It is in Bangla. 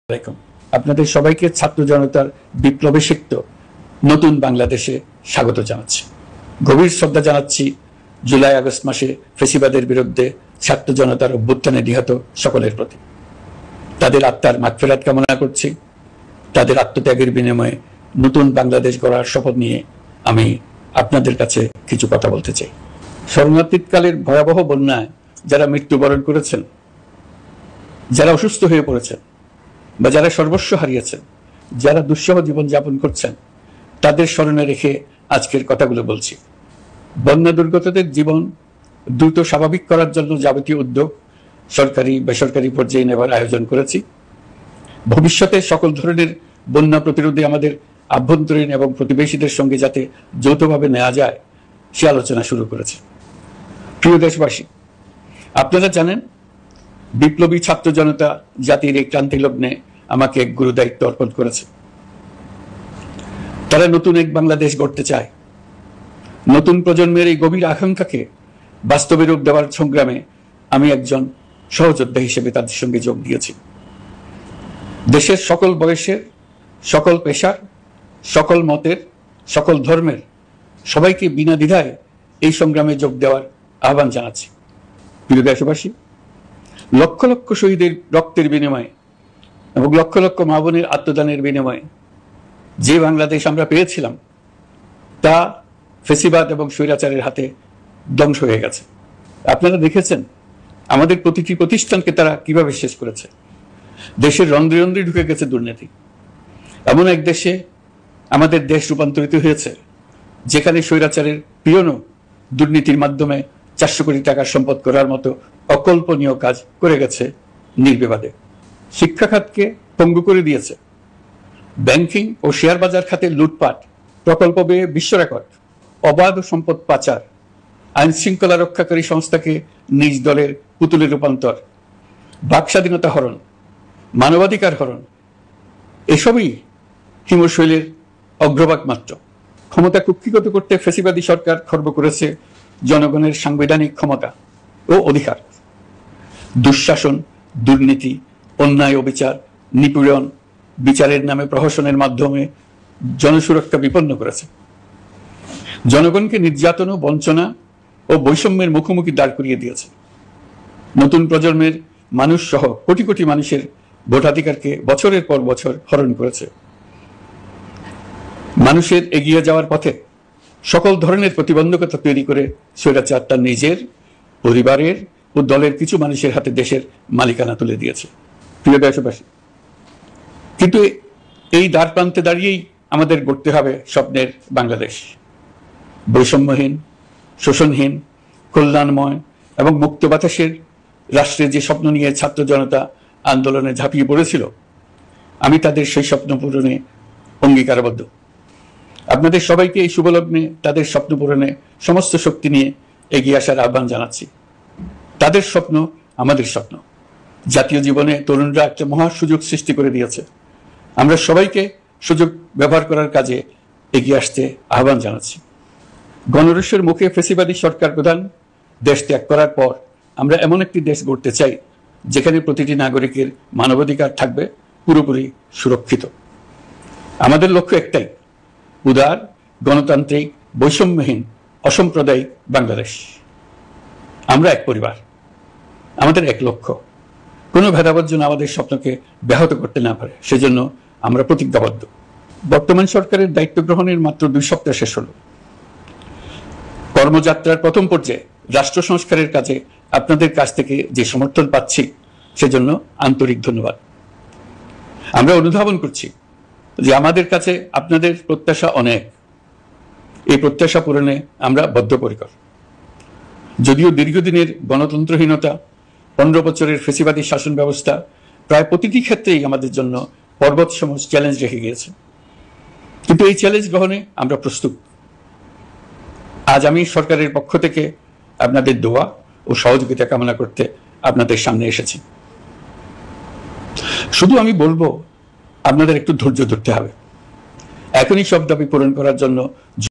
আলাইকুম। আপনাদের সবাইকে ছাত্র জনতার বিপ্লবে সিক্ত নতুন বাংলাদেশে স্বাগত জানাচ্ছি। গভীর শ্রদ্ধা জানাচ্ছি জুলাই আগস্ট মাসে ফেসিবাদের বিরুদ্ধে ছাত্র জনতার অভ্যুত্থানে নিহত সকলের প্রতি। তাদের আত্মার মাগফিরাত কামনা করছি। তাদের আত্মত্যাগের বিনিময়ে নতুন বাংলাদেশ গড়ার শপথ নিয়ে আমি আপনাদের কাছে কিছু কথা বলতে চাই। শরণার্থীকালের ভয়াবহ বন্যায় যারা মৃত্যুবরণ করেছেন, যারা অসুস্থ হয়ে পড়েছেন বা যারা সর্বস্ব হারিয়েছেন, যারা দুঃসহ জীবন যাপন করছেন, তাদের স্মরণে রেখে আজকের কথাগুলো বলছি। বন্যা দুর্গতদের জীবন দ্রুত স্বাভাবিক করার জন্য যাবতীয় উদ্যোগ সরকারি বেসরকারি পর্যায়ে নেবার আয়োজন করেছি। ভবিষ্যতে সকল ধরনের বন্যা প্রতিরোধে আমাদের আভ্যন্তরীণ এবং প্রতিবেশীদের সঙ্গে যাতে যৌথভাবে নেওয়া যায় সে আলোচনা শুরু করেছে। প্রিয় দেশবাসী, আপনারা জানেন বিপ্লবী ছাত্র জনতা জাতির এই ক্রান্তি লগ্নে আমাকে এক গুরু দায়িত্ব অর্পণ করেছে। তারা নতুন এক বাংলাদেশ গড়তে চায়। নতুন প্রজন্মের এই গভীর আকাঙ্ক্ষাকে বাস্তবে রূপ দেওয়ার সংগ্রামে আমি একজন সহযোদ্ধা হিসেবে তাদের সঙ্গে যোগ দিয়েছি। দেশের সকল বয়সের, সকল পেশার, সকল মতের, সকল ধর্মের সবাইকে বিনা দ্বিধায় এই সংগ্রামে যোগ দেওয়ার আহ্বান জানাচ্ছি। প্রিয় দেশবাসী, লক্ষ লক্ষ শহীদের রক্তের বিনিময়ে এবং লক্ষ লক্ষ মা বোনের আত্মদানের বিনিময়ে যে বাংলাদেশ আমরা পেয়েছিলাম তা ফেসিবাদ এবং স্বৈরাচারের হাতে ধ্বংস হয়ে গেছে। আপনারা দেখেছেন আমাদের প্রতিটি প্রতিষ্ঠানকে তারা কিভাবে শেষ করেছে। দেশের রন্ধ্রে রন্ধ্রে ঢুকে গেছে দুর্নীতি। এমন এক দেশে আমাদের দেশ রূপান্তরিত হয়েছে যেখানে স্বৈরাচারের পিয়নও দুর্নীতির মাধ্যমে 400 কোটি টাকার সম্পদ করার মতো অকল্পনীয় কাজ করে গেছে নির্বিবাদে। শিক্ষা খাতকে পঙ্গু করে দিয়েছে। ব্যাংকিং ও শেয়ার বাজার খাতে লুটপাট, প্রকল্প ব্যয়ে বিশ্ব রেকর্ড, অবাধ সম্পদ পাচার, আইন শৃঙ্খলা রক্ষাকারী সংস্থাকে নিজ দলের পুতুলে রূপান্তর, বাক স্বাধীনতা হরণ, মানবাধিকার হরণ, এসবই হিমশৈলের অগ্রভাগ মাত্র। ক্ষমতা কুক্ষিগত করতে ফ্যাসিবাদী সরকার খর্ব করেছে জনগণের সাংবিধানিক ক্ষমতা ও অধিকার। দুঃশাসন, দুর্নীতি, অন্যায়, অবিচার, নিপীড়ন, বিচারের নামে প্রহসনের মাধ্যমে জনসুরক্ষা বিপন্ন করেছে। জনগণকে নির্যাতন, বঞ্চনা ও বৈষম্যের মুখোমুখি দাঁড় করিয়ে দিয়েছে। নতুন প্রজন্মের মানুষ সহ কোটি কোটি মানুষের ভোটাধিকারকে বছরের পর বছর হরণ করেছে। মানুষের এগিয়ে যাওয়ার পথে সকল ধরনের প্রতিবন্ধকতা তৈরি করে স্বৈরাচার তার নিজের, পরিবারের ও দলের কিছু মানুষের হাতে দেশের মালিকানা তুলে দিয়েছে। প্রিয় দেশবাসী, কিন্তু এই দ্বার প্রান্তে দাঁড়িয়েই আমাদের গড়তে হবে স্বপ্নের বাংলাদেশ। বৈষম্যহীন, শোষণহীন, কল্যাণময় এবং মুক্ত বাতাসের রাষ্ট্রের যে স্বপ্ন নিয়ে ছাত্র জনতা আন্দোলনে ঝাঁপিয়ে পড়েছিল, আমি তাদের সেই স্বপ্ন পূরণে অঙ্গীকারবদ্ধ। আপনাদের সবাইকে এই শুভলগ্নে তাদের স্বপ্ন পূরণে সমস্ত শক্তি নিয়ে এগিয়ে আসার আহ্বান জানাচ্ছি। তাদের স্বপ্ন আমাদের স্বপ্ন। জাতীয় জীবনে তরুণরা একটা মহা সুযোগ সৃষ্টি করে দিয়েছে। আমরা সবাইকে সুযোগ ব্যবহার করার কাজে এগিয়ে আসতে আহ্বান জানাচ্ছি। গণরস্যের মুখে ফেসিবাদী সরকার প্রধান দেশ ত্যাগ করার পর আমরা এমন একটি দেশ গড়তে চাই যেখানে প্রতিটি নাগরিকের মানবাধিকার থাকবে পুরোপুরি সুরক্ষিত। আমাদের লক্ষ্য একটাই, উদার, গণতান্ত্রিক, বৈষম্যহীন, অসাম্প্রদায়িক বাংলাদেশ। আমরা এক পরিবার, আমাদের এক লক্ষ্য। কোনো ভেদাভেদ যেন আমাদের স্বপ্নকে ব্যাহত করতে না পারে, সেজন্য আমরা প্রতিজ্ঞাবদ্ধ। বর্তমান সরকারের দায়িত্ব গ্রহণের মাত্র 2 সপ্তাহ শেষ হলো। কর্মযাত্রার প্রথম পর্যায়ে রাষ্ট্র সংস্কারের কাজে আপনাদের কাছ থেকে যে সমর্থন পাচ্ছি সেজন্য আন্তরিক ধন্যবাদ। আমরা অনুধাবন করছি যে আমাদের কাছে আপনাদের প্রত্যাশা অনেক। এই প্রত্যাশা পূরণে আমরা বদ্ধপরিকর। যদিও দীর্ঘদিনের গণতন্ত্রহীনতা, 15 বছরের ফেসিবাদী শাসন ব্যবস্থা প্রায় প্রতিটি ক্ষেত্রেই আমাদের জন্য পর্বত সম চ্যালেঞ্জ রেখে গিয়েছে, কিন্তু এই চ্যালেঞ্জ গ্রহণে আমরা প্রস্তুত। আজ আমি সরকারের পক্ষ থেকে আপনাদের দোয়া ও সহযোগিতা কামনা করতে আপনাদের সামনে এসেছি। শুধু আমি বলবো, আপনাদের একটু ধৈর্য ধরতে হবে। এখনই সব দাবি পূরণ করার জন্য